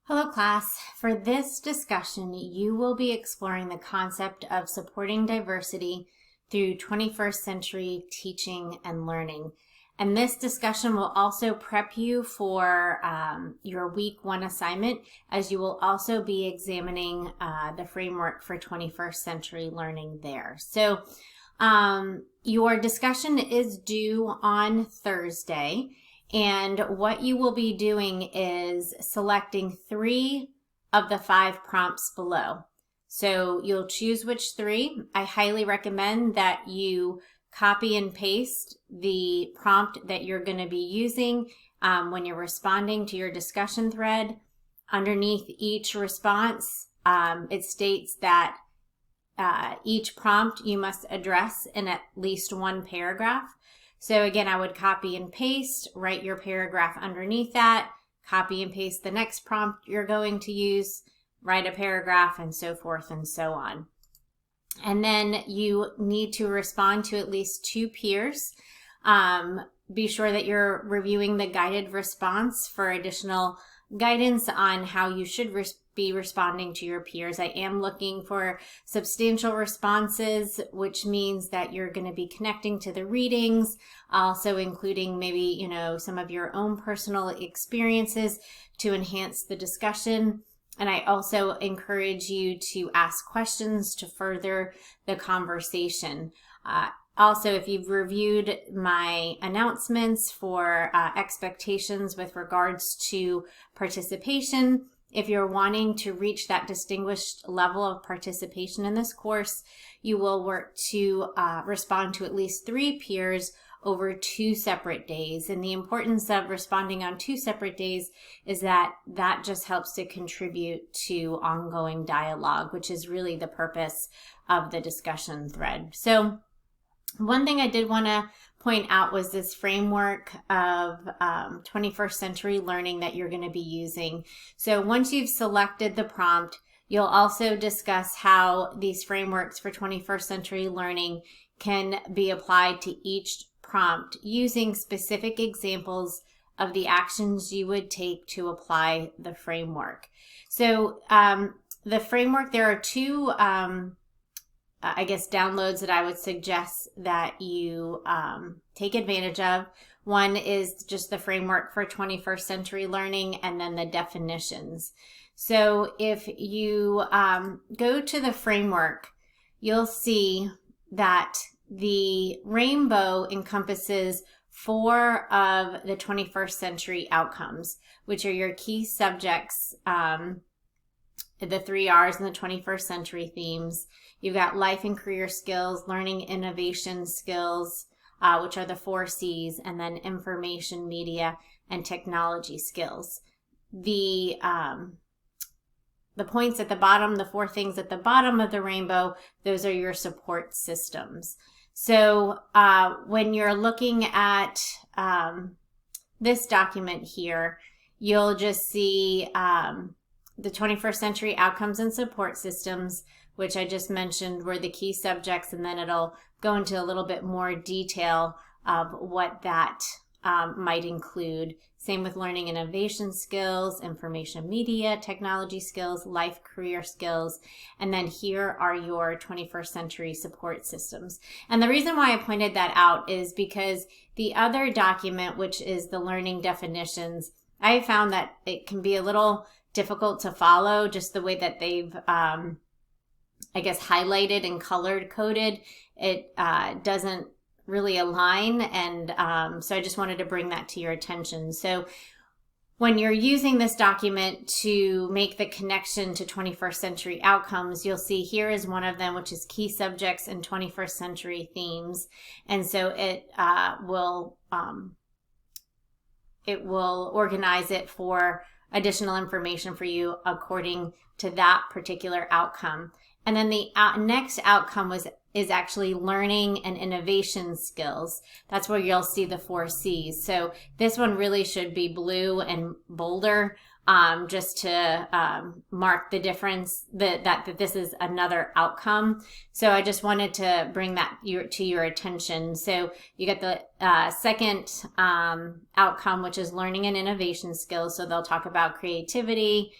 Hello class. For this discussion, you will be exploring the concept of supporting diversity through 21st century teaching and learning. And this discussion will also prep you for your week 1 assignment, as you will also be examining the framework for 21st century learning there. So your discussion is due on Thursday. And what you will be doing is selecting 3 of the 5 prompts below. So you'll choose which 3. I highly recommend that you copy and paste the prompt that you're going to be using when you're responding to your discussion thread. Underneath each response, it states that each prompt you must address in at least 1 paragraph. So again, I would copy and paste, write your paragraph underneath that, copy and paste the next prompt you're going to use, write a paragraph, and so forth and so on. And then you need to respond to at least 2 peers. Be sure that you're reviewing the guided response for additional guidance on how you should be responding to your peers. I am looking for substantial responses, which means that you're going to be connecting to the readings, also including maybe, some of your own personal experiences to enhance the discussion. And I also encourage you to ask questions to further the conversation. Also, if you've reviewed my announcements for expectations with regards to participation, if you're wanting to reach that distinguished level of participation in this course, you will work to respond to at least 3 peers over 2 separate days. And the importance of responding on 2 separate days is that just helps to contribute to ongoing dialogue, which is really the purpose of the discussion thread. So one thing I did want to point out was this framework of 21st century learning that you're going to be using. So once you've selected the prompt, you'll also discuss how these frameworks for 21st century learning can be applied to each prompt using specific examples of the actions you would take to apply the framework. So the framework, there are 2 downloads that I would suggest that you take advantage of. One is just the framework for 21st century learning, and then the definitions. So if you go to the framework, you'll see that the rainbow encompasses 4 of the 21st century outcomes, which are your key subjects, the 3 R's and the 21st century themes. You've got life and career skills, learning innovation skills, which are the 4 C's, and then information, media, and technology skills. The points at the bottom, the 4 things at the bottom of the rainbow, those are your support systems. So when you're looking at this document here, you'll just see the 21st century outcomes and support systems, which I just mentioned were the key subjects, and then it'll go into a little bit more detail of what that might include. Same with learning innovation skills, information media, technology skills, life career skills, and then here are your 21st century support systems. And the reason why I pointed that out is because the other document, which is the learning definitions, I found that it can be a little difficult to follow, just the way that they've highlighted and colored coded. It doesn't really align, and so I just wanted to bring that to your attention. So when you're using this document to make the connection to 21st century outcomes, you'll see here is one of them, which is key subjects and 21st century themes. And so it will organize it for additional information for you according to that particular outcome. And then the next outcome is actually learning and innovation skills. That's where you'll see the 4 C's. So this one really should be blue and bolder, just to mark the difference that this is another outcome. So I just wanted to bring that to your attention. So you get the second outcome, which is learning and innovation skills. So they'll talk about creativity,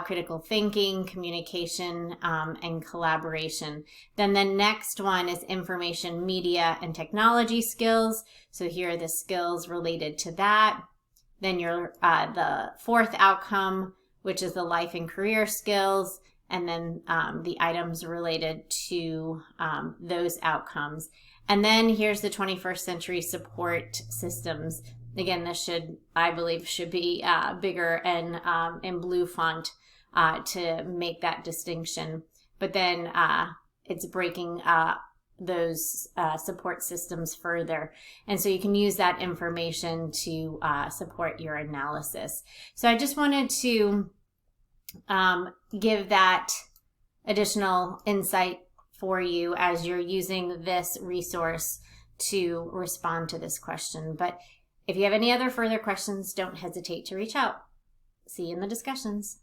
critical thinking, communication, and collaboration. Then the next one is information, media, and technology skills. So here are the skills related to that. Then the fourth outcome, which is the life and career skills, and then the items related to those outcomes. And then here's the 21st century support systems. Again, this I believe should be bigger and in blue font to make that distinction. But then it's breaking those support systems further. And so you can use that information to support your analysis. So I just wanted to give that additional insight for you as you're using this resource to respond to this question. But if you have any other further questions, don't hesitate to reach out. See you in the discussions.